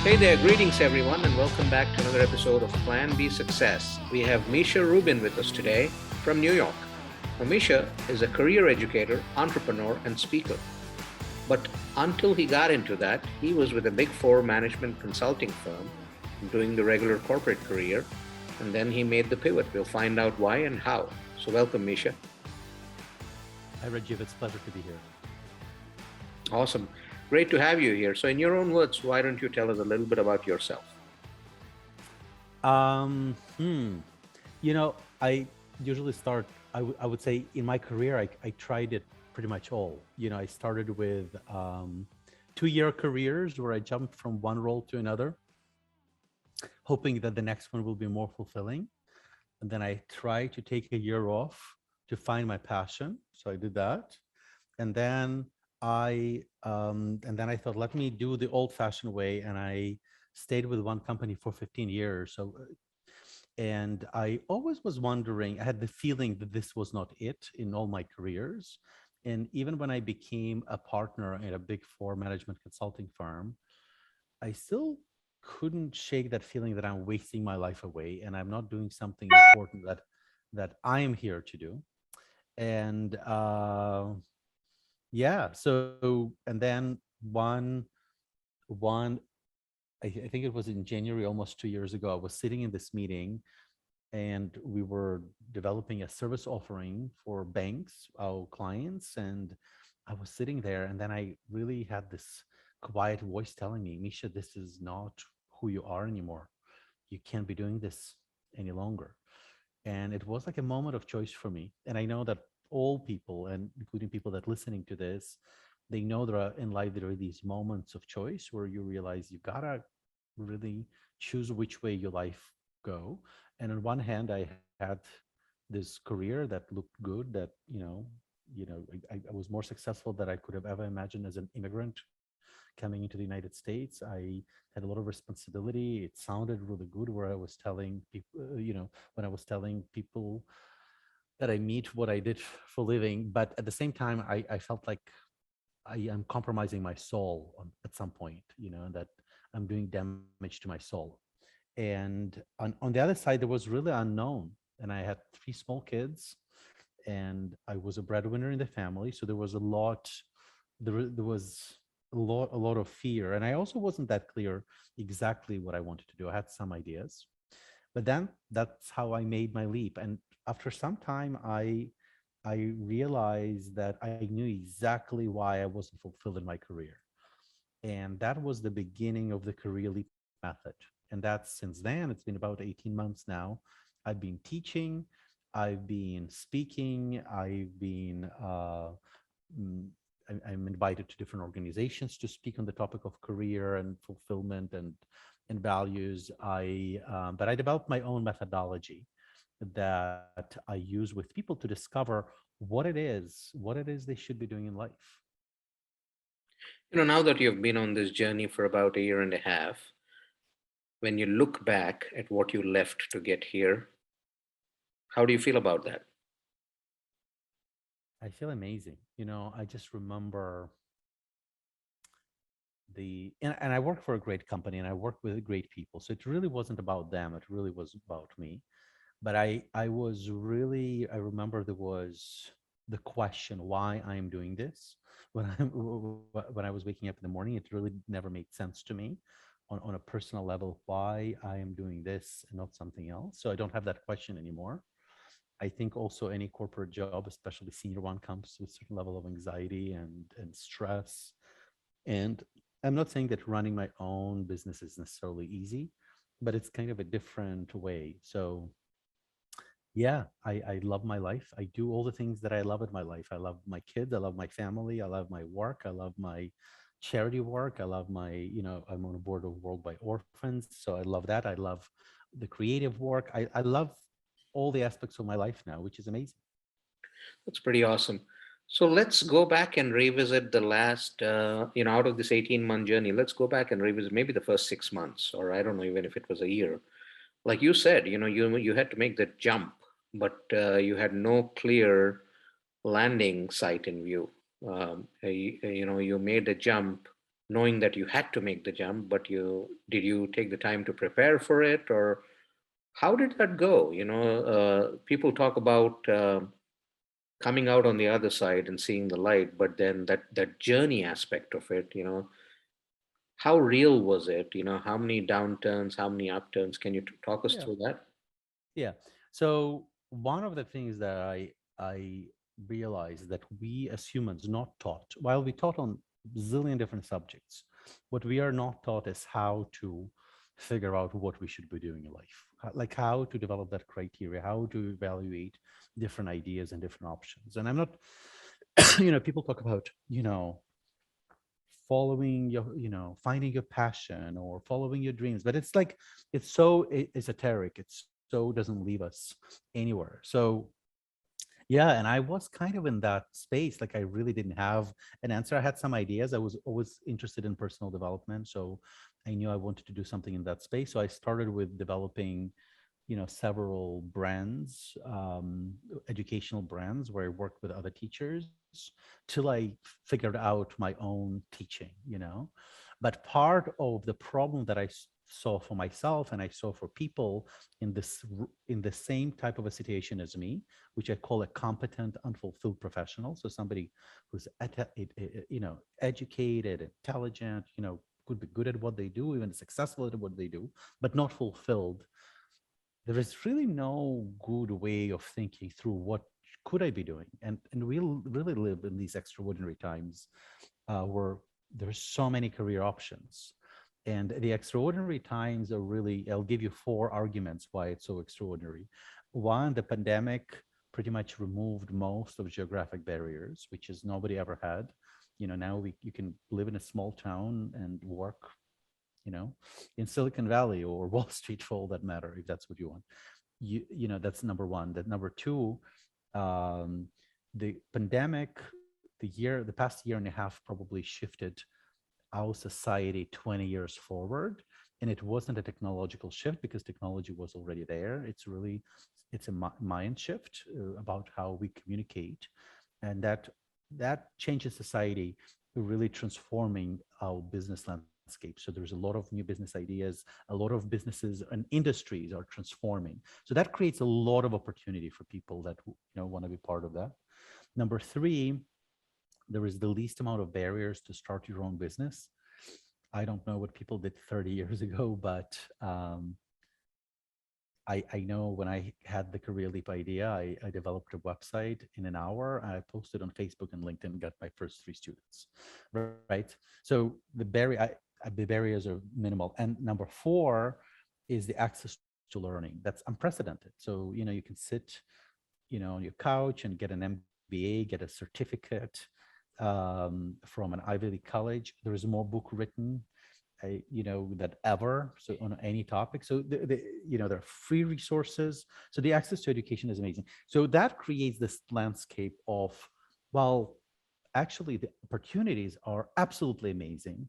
Hey there, greetings everyone, and welcome back to another episode of Plan B Success. We have Misha Rubin with us today from New York. Now, Misha is a career educator, entrepreneur, and speaker. But until he got into that, he was with a big four management consulting firm doing the regular corporate career, and then he made the pivot. We'll find out why and how. So, welcome, Misha. Hi, Rajiv. It's a pleasure to be here. Awesome. Great to have you here. So, in your own words, why don't you tell us a little bit about yourself? Um, hmm. I usually start, I would say in my career, I tried it pretty much all. I started with 2-year careers where I jumped from one role to another, hoping that the next one will be more fulfilling. And then I tried to take a year off to find my passion. So I did that. And then I thought, let me do the old-fashioned way, and I stayed with one company for 15 years. And I always was wondering, I had the feeling that this was not it in all my careers. And even when I became a partner at a big four management consulting firm, I still couldn't shake that feeling that I'm wasting my life away and I'm not doing something important that I am here to do. And yeah, and then one I think it was in January, almost 2 years ago, I was sitting in this meeting and we were developing a service offering for banks, our clients. And I was sitting there, and then I really had this quiet voice telling me, Misha, this is not who you are anymore. You can't be doing this any longer. And it was like a moment of choice for me. And I know that all people, and including people that listening to this, they know there are in life, there are these moments of choice where you realize you gotta really choose which way your life go. And on one hand, I had this career that looked good, that I was more successful than I could have ever imagined as an immigrant coming into the United States. I had a lot of responsibility. It sounded really good where I was telling people, when I was telling people that I meet what I did for living. But at the same time, I felt like I am compromising my soul at some point, that I'm doing damage to my soul. And on the other side, there was really unknown. And I had 3 small kids, and I was a breadwinner in the family. So there was there was a lot of fear. And I also wasn't that clear exactly what I wanted to do. I had some ideas, but then that's how I made my leap. And after some time, I realized that I knew exactly why I wasn't fulfilled in my career. And that was the beginning of the career leap method. And that's since then, it's been about 18 months now. I've been teaching, I've been speaking, mm, I'm invited to different organizations to speak on the topic of career and fulfillment and values. But I developed my own methodology that I use with people to discover what it is they should be doing in life. Now that you've been on this journey for about a year and a half, when you look back at what you left to get here, how do you feel about that? I feel amazing. I just remember and I work for a great company and I work with great people. So it really wasn't about them. It really was about me. But I remember there was the question why I am doing this. When I was waking up in the morning, it really never made sense to me on a personal level why I am doing this and not something else. So I don't have that question anymore. I think also any corporate job, especially senior one, comes with a certain level of anxiety and stress. And I'm not saying that running my own business is necessarily easy, but it's kind of a different way. So yeah, I love my life. I do all the things that I love in my life. I love my kids. I love my family. I love my work. I love my charity work. I love I'm on a board of World by Orphans. So I love that. I love the creative work. I love all the aspects of my life now, which is amazing. That's pretty awesome. So let's go back and revisit the last, out of this 18-month journey, let's go back and revisit maybe the first 6 months, or I don't know, even if it was a year. Like you said, you had to make that jump, but you had no clear landing site in view. You made a jump knowing that you had to make the jump, but you take the time to prepare for it, or how did that go? People talk about coming out on the other side and seeing the light, but then that journey aspect of it, how real was it? How many downturns, how many upturns? Can you talk us Yeah. through that? Yeah. So one of the things that I realized that we as humans not taught, while we taught on zillion different subjects, what we are not taught is how to figure out what we should be doing in life. Like how to develop that criteria, how to evaluate different ideas and different options. And I'm not, people talk about, following your, finding your passion or following your dreams, but it's like, it's so esoteric. It so doesn't leave us anywhere. So yeah, and I was kind of in that space. Like I really didn't have an answer. I had some ideas. I was always interested in personal development. So I knew I wanted to do something in that space. So I started with developing, several brands, educational brands where I worked with other teachers till I figured out my own teaching, But part of the problem that saw for myself and I saw for people in the same type of a situation as me, which I call a competent, unfulfilled professional. So somebody who's educated, intelligent, could be good at what they do, even successful at what they do, but not fulfilled. There is really no good way of thinking through what could I be doing. And we really live in these extraordinary times where there's so many career options. And the extraordinary times are really, I'll give you four arguments why it's so extraordinary. One, the pandemic pretty much removed most of geographic barriers, which is nobody ever had. Now you can live in a small town and work, you know, in Silicon Valley or Wall Street for all that matter, if that's what you want. That's number one. That number two, um, the pandemic, the past year and a half probably shifted our society 20 years forward. And it wasn't a technological shift because technology was already there. It's a mind shift about how we communicate. And that changes society, really transforming our business landscape. So there's a lot of new business ideas, a lot of businesses and industries are transforming. So that creates a lot of opportunity for people that want to be part of that. Number three, there is the least amount of barriers to start your own business. I don't know what people did 30 years ago, but I know when I had the Career Leap idea, I developed a website in an hour. I posted on Facebook and LinkedIn, got my first 3 students, right? So the barriers are minimal. And number four is the access to learning. That's unprecedented. So, you can sit, on your couch and get an MBA, get a certificate from an Ivy League college. There is more book written that ever, so on any topic. So there are free resources. So the access to education is amazing. So that creates this landscape of, well, actually the opportunities are absolutely amazing,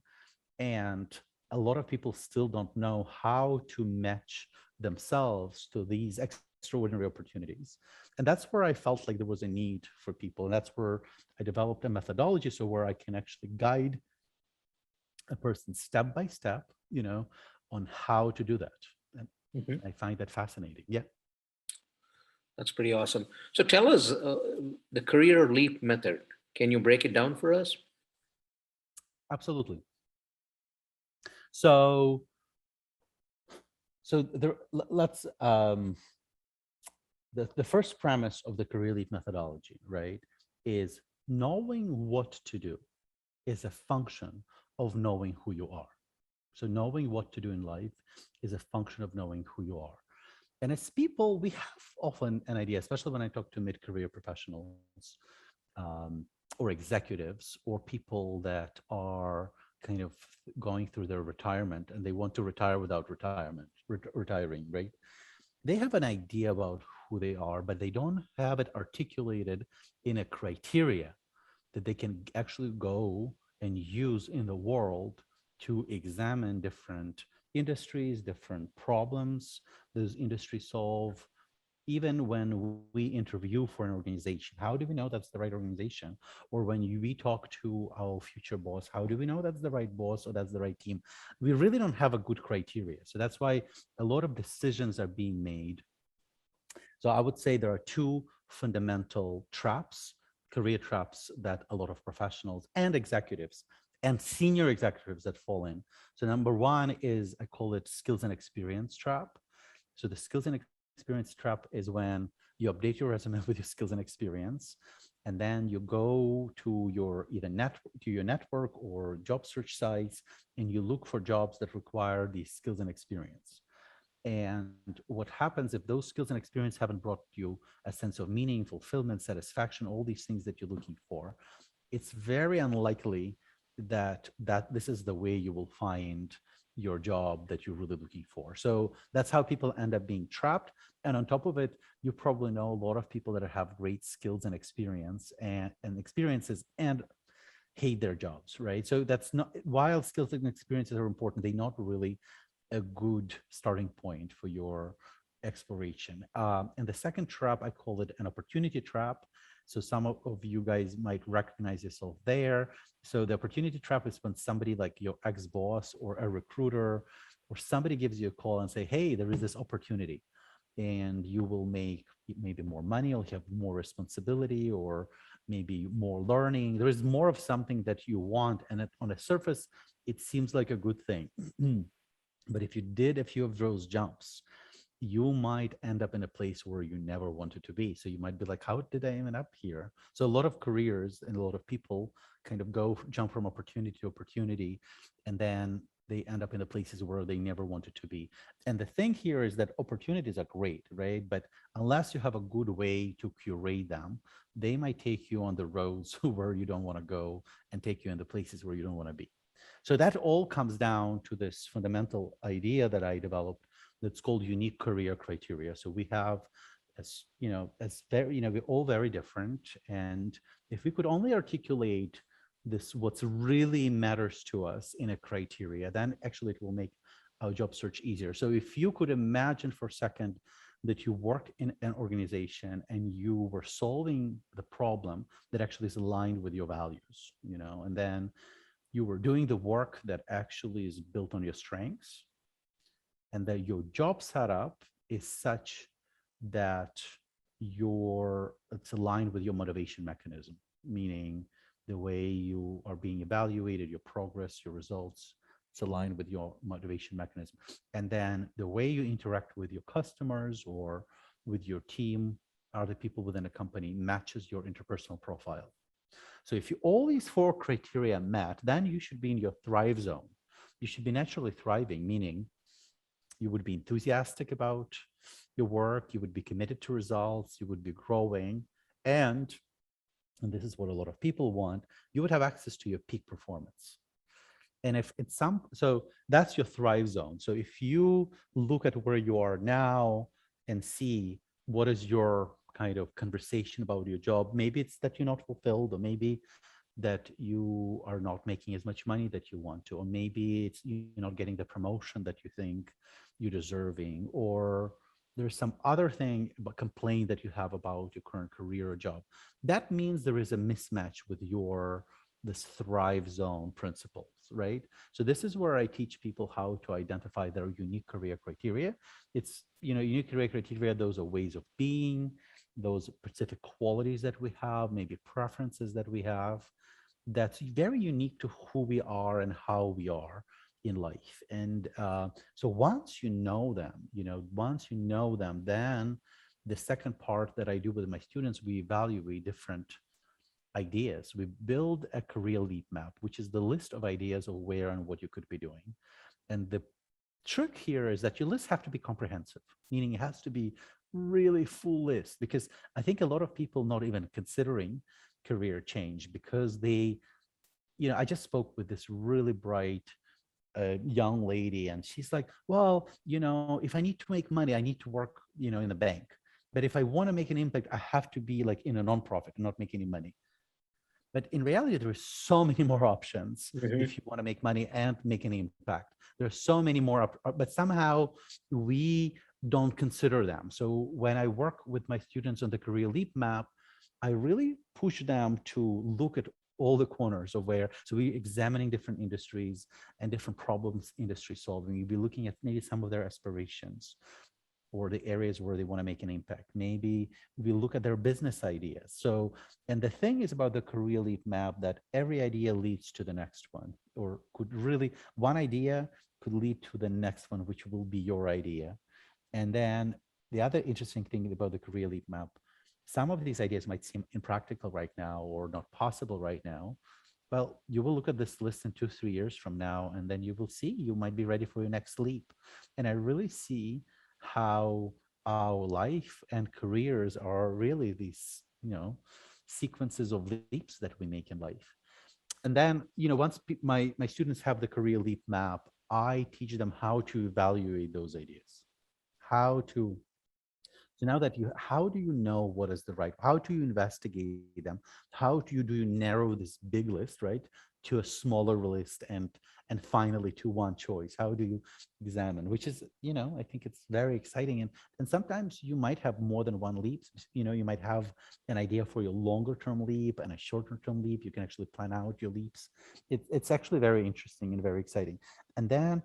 and a lot of people still don't know how to match themselves to these extraordinary opportunities. And that's where I felt like there was a need for people, and that's where I developed a methodology, so where I can actually guide a person step by step, on how to do that. And Mhm. I find that fascinating. Yeah, That's pretty awesome. So tell us the career leap method. Can you break it down for us? absolutely. So, so there, let's the first premise of the career leap methodology, right, is knowing what to do is a function of knowing who you are. So knowing what to do in life is a function of knowing who you are. And as people, we have often an idea, especially when I talk to mid-career professionals, um, or executives, or people that are kind of going through their retirement and they want to retire without retiring, right? They have an idea about who they are, but they don't have it articulated in a criteria that they can actually go and use in the world to examine different industries, different problems those industries solve, even when we interview for an organization, how do we know that's the right organization? Or when we talk to our future boss, how do we know that's the right boss or that's the right team? We really don't have a good criteria. So that's why a lot of decisions are being made. So I would say there are two fundamental traps, career traps, that a lot of professionals and executives and senior executives that fall in. So number one is, I call it skills and experience trap. So the skills and experience trap is when you update your resume with your skills and experience, and then you go to your either to your network or job search sites, and you look for jobs that require these skills and experience. And what happens if those skills and experience haven't brought you a sense of meaning, fulfillment, satisfaction, all these things that you're looking for, it's very unlikely that this is the way you will find your job that you're really looking for. So that's how people end up being trapped. And on top of it, you probably know a lot of people that have great skills and experiences and hate their jobs, right? So that's not, while skills and experiences are important, they're not really a good starting point for your exploration. And the second trap, I call it an opportunity trap. So some of you guys might recognize yourself there. So the opportunity trap is when somebody like your ex-boss or a recruiter or somebody gives you a call and say, hey, there is this opportunity and you will make maybe more money or have more responsibility or maybe more learning. There is more of something that you want. And on the surface, it seems like a good thing. But if you did a few of those jumps, you might end up in a place where you never wanted to be. So you might be like, how did I end up here? So a lot of careers and a lot of people kind of jump from opportunity to opportunity, and then they end up in the places where they never wanted to be. And the thing here is that opportunities are great, right? But unless you have a good way to curate them, they might take you on the roads where you don't want to go and take you in the places where you don't want to be. So that all comes down to this fundamental idea that I developed that's called unique career criteria. So we have, as you know, as very, we're all very different. And if we could only articulate this, what's really matters to us in a criteria, then actually it will make our job search easier. So if you could imagine for a second that you work in an organization and you were solving the problem that actually is aligned with your values, and then you were doing the work that actually is built on your strengths, and that your job setup is such that it's aligned with your motivation mechanism, meaning the way you are being evaluated, your progress, your results, it's aligned with your motivation mechanism. And then the way you interact with your customers or with your team, other people within a company, matches your interpersonal profile. So if you all these four criteria met, then you should be in your thrive zone. You should be naturally thriving, meaning you would be enthusiastic about your work, you would be committed to results, you would be growing, and this is what a lot of people want, you would have access to your peak performance. And if it's so that's your thrive zone. So if you look at where you are now and see what is your kind of conversation about your job, maybe it's that you're not fulfilled, or maybe that you are not making as much money that you want to, or maybe it's you're not getting the promotion that you think you're deserving, or there's some other thing, but complaint that you have about your current career or job. That means there is a mismatch with this thrive zone principles, right? So this is where I teach people how to identify their unique career criteria. It's, unique career criteria, those are ways of being, those specific qualities that we have, maybe preferences that we have, that's very unique to who we are and how we are in life. And so once you know them, then the second part that I do with my students, we evaluate different ideas. We build a career leap map, which is the list of ideas of where and what you could be doing. And the trick here is that your lists have to be comprehensive, meaning it has to be really full list, because I think a lot of people not even considering career change because I just spoke with this really bright young lady, and she's like, well, if I need to make money, I need to work, in the bank. But if I want to make an impact, I have to be like in a nonprofit and not make any money. But in reality, there are so many more options if you want to make money and make an impact. There are so many more, but somehow we don't consider them. So when I work with my students on the career leap map, I really push them to look at all the corners of where, so we examining different industries and different problems industry solving. You'll be looking at maybe some of their aspirations or the areas where they want to make an impact. Maybe we look at their business ideas. So, and the thing is about the career leap map that every idea leads to the next one, or could really, one idea could lead to the next one, which will be your idea. And then the other interesting thing about the career leap map, some of these ideas might seem impractical right now or not possible right now. Well, you will look at this list in 2, 3 years from now, and then you will see you might be ready for your next leap. And I really see how our life and careers are really these, sequences of leaps that we make in life. And then, once my students have the career leap map, I teach them how to evaluate those ideas, how to, so now that you, how do you know what is the right, how do you investigate them, how do you narrow this big list, right, to a smaller list, and finally to one choice? How do you examine, which is, I think it's very exciting. And sometimes you might have more than one leap. You might have an idea for your longer term leap and a shorter term leap. You can actually plan out your leaps. It's actually very interesting and very exciting. And then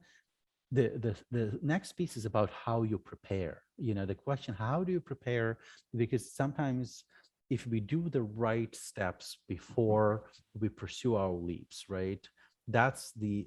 the next piece is about how you prepare. The question, how do you prepare? Because sometimes if we do the right steps before we pursue our leaps, right, that's the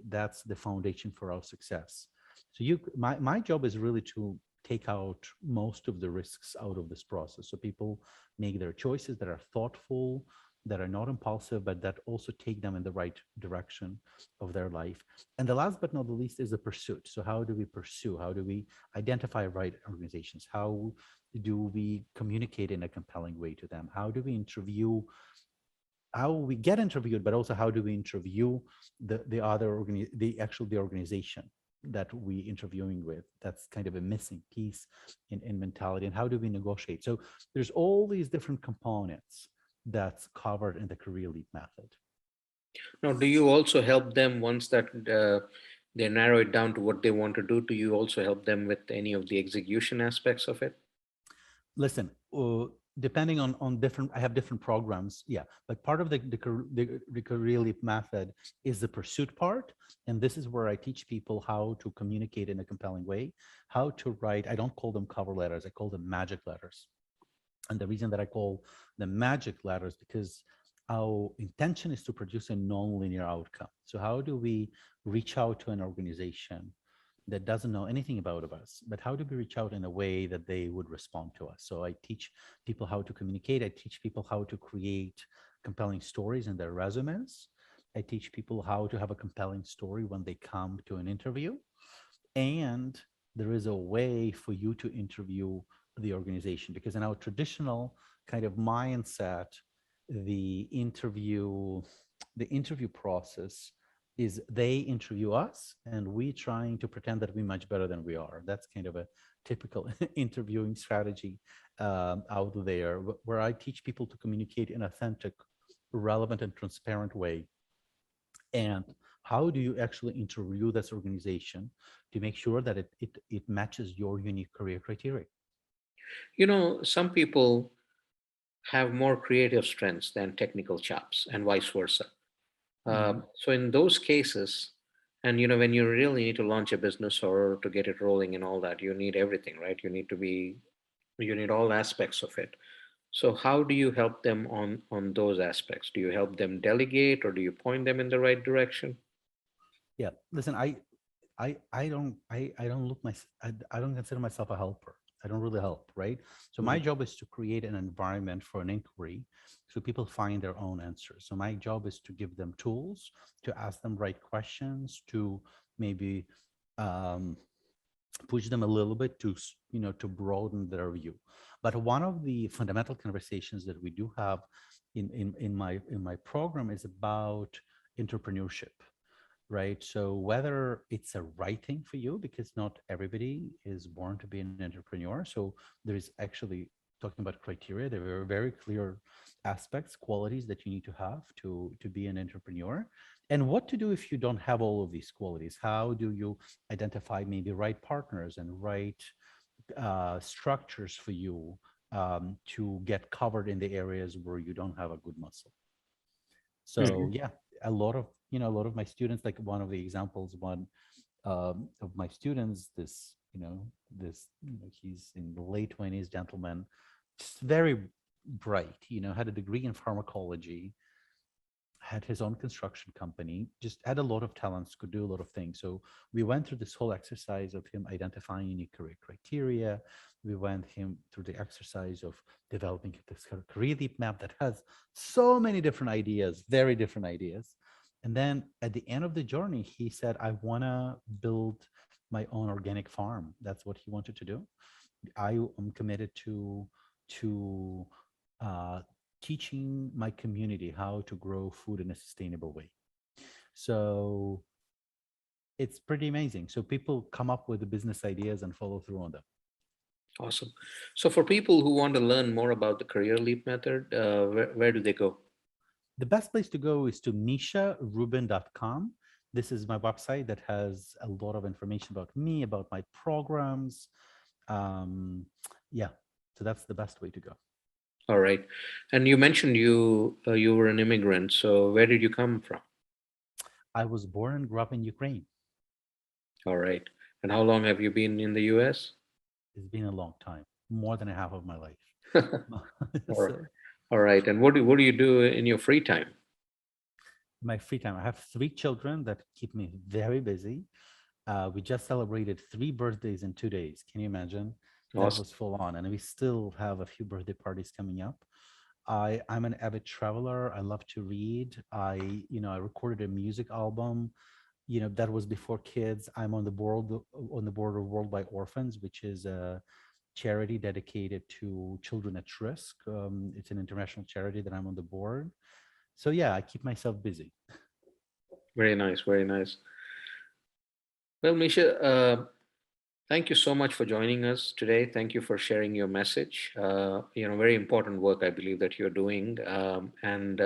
foundation for our success. So my job is really to take out most of the risks out of this process, so people make their choices that are thoughtful, that are not impulsive, but that also take them in the right direction of their life. And the last but not the least is the pursuit. So how do we pursue? How do we identify right organizations? How do we communicate in a compelling way to them? How do we interview? How we get interviewed, but also how do we interview the organization that we interviewing with? That's kind of a missing piece in mentality. And how do we negotiate? So there's all these different components that's covered in the career leap method. Now, do you also help them once that they narrow it down to what they want to do? Do you also help them with any of the execution aspects of it? Listen, depending on different, I have different programs, yeah, but part of the career leap method is the pursuit part. And this is where I teach people how to communicate in a compelling way, how to write. I don't call them cover letters, I call them magic letters. And the reason that I call them magic letters, because our intention is to produce a non-linear outcome. So how do we reach out to an organization that doesn't know anything about us, but how do we reach out in a way that they would respond to us? So I teach people how to communicate. I teach people how to create compelling stories in their resumes. I teach people how to have a compelling story when they come to an interview. And there is a way for you to interview the organization, because in our traditional kind of mindset, the interview the interview process is they interview us and we trying to pretend that we're much better than we are. That's kind of a typical interviewing strategy out there, where I teach people to communicate in authentic, relevant, and transparent way. And how do you actually interview this organization to make sure that it matches your unique career criteria? Some people have more creative strengths than technical chops, and vice versa. Mhm. So in those cases, and when you really need to launch a business or to get it rolling and all that, you need everything, right? You need all aspects of it. So how do you help them on those aspects? Do you help them delegate, or do you point them in the right direction? Yeah, listen, I don't I don't consider myself a helper. I don't really help, right? So my Mhm. job is to create an environment for an inquiry so people find their own answers. So my job is to give them tools, to ask them right questions, to maybe um, push them a little bit to to broaden their view. But one of the fundamental conversations that we do have in my program is about entrepreneurship, right? So whether it's a right thing for you, because not everybody is born to be an entrepreneur. So there is actually, talking about criteria, there are very clear aspects, qualities that you need to have to be an entrepreneur. And what to do if you don't have all of these qualities? How do you identify maybe right partners and right structures for you to get covered in the areas where you don't have a good muscle. So Mhm. yeah, a lot of my students, like one of the examples, one of my students, he's in the late 20s, gentleman, just very bright, had a degree in pharmacology, had his own construction company, just had a lot of talents, could do a lot of things. So we went through this whole exercise of him identifying unique career criteria. We went him through the exercise of developing this career leap map that has so many different ideas, very different ideas. And then at the end of the journey, he said, I want to build my own organic farm. That's what he wanted to do. I am committed to uh, teaching my community how to grow food in a sustainable way. So it's pretty amazing. So people come up with the business ideas and follow through on them. Awesome. So for people who want to learn more about the career leap method, where do they go? The best place to go is to misharubin.com. This is my website that has a lot of information about me, about my programs. Um, yeah, so that's the best way to go. All right. And you mentioned you were an immigrant. So where did you come from? I was born and grew up in Ukraine. All right. And how long have you been in the US? It's been a long time, more than a half of my life. All right. So All right. And what do you do in your free time? my free time, I have three children that keep me very busy. We just celebrated three birthdays in 2 days. Can you imagine? That Awesome. was full on. And we still have a few birthday parties coming up. I'm an avid traveler. I love to read. I recorded a music album. That was before kids. I'm on the board of World by Orphans, which is a charity dedicated to children at risk. It's an international charity that I'm on the board. So yeah, I keep myself busy. Very nice. Very nice. Well, Misha, thank you so much for joining us today. Thank you for sharing your message. Very important work I believe that you're doing, and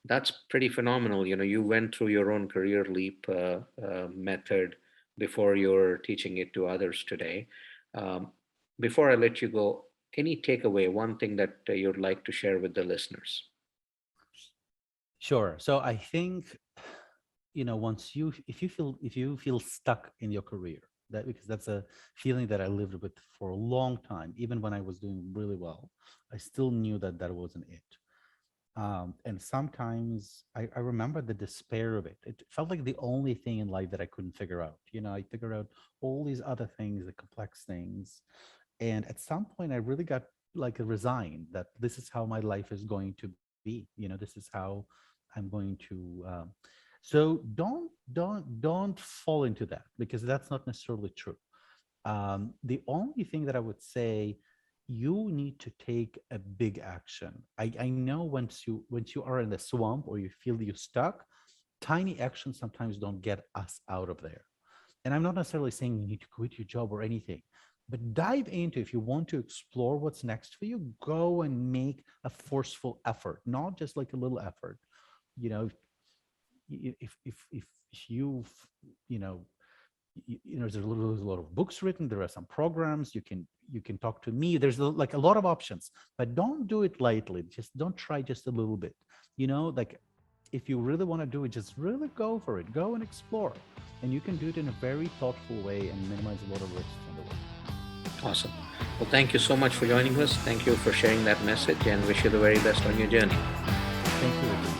that's pretty phenomenal. You went through your own career leap method before you're teaching it to others today. Um, Before I let you go, any takeaway, one thing that you'd like to share with the listeners? Sure. So I think, once if you feel stuck in your career, because that's a feeling that I lived with for a long time, even when I was doing really well, I still knew that that wasn't it. And sometimes I remember the despair of it. It felt like the only thing in life that I couldn't figure out. I figured out all these other things, the complex things. And at some point, I really got like resigned that this is how my life is going to be. This is how I'm going to. So don't fall into that, because that's not necessarily true. The only thing that I would say, you need to take a big action. I know once you are in the swamp or you feel you're stuck, tiny actions sometimes don't get us out of there. And I'm not necessarily saying you need to quit your job or anything, but dive into, if you want to explore what's next for you, go and make a forceful effort, not just like a little effort. You know, if you've, you know, there's a lot of books written, there are some programs you can talk to me, there's like a lot of options, but don't do it lightly. Just don't try just a little bit. Like, if you really want to do it, just really go for it, go and explore, and you can do it in a very thoughtful way and minimize a lot of risks on the way. Awesome. Well, thank you so much for joining us. Thank you for sharing that message and wish you the very best on your journey. Thank you, Ricky.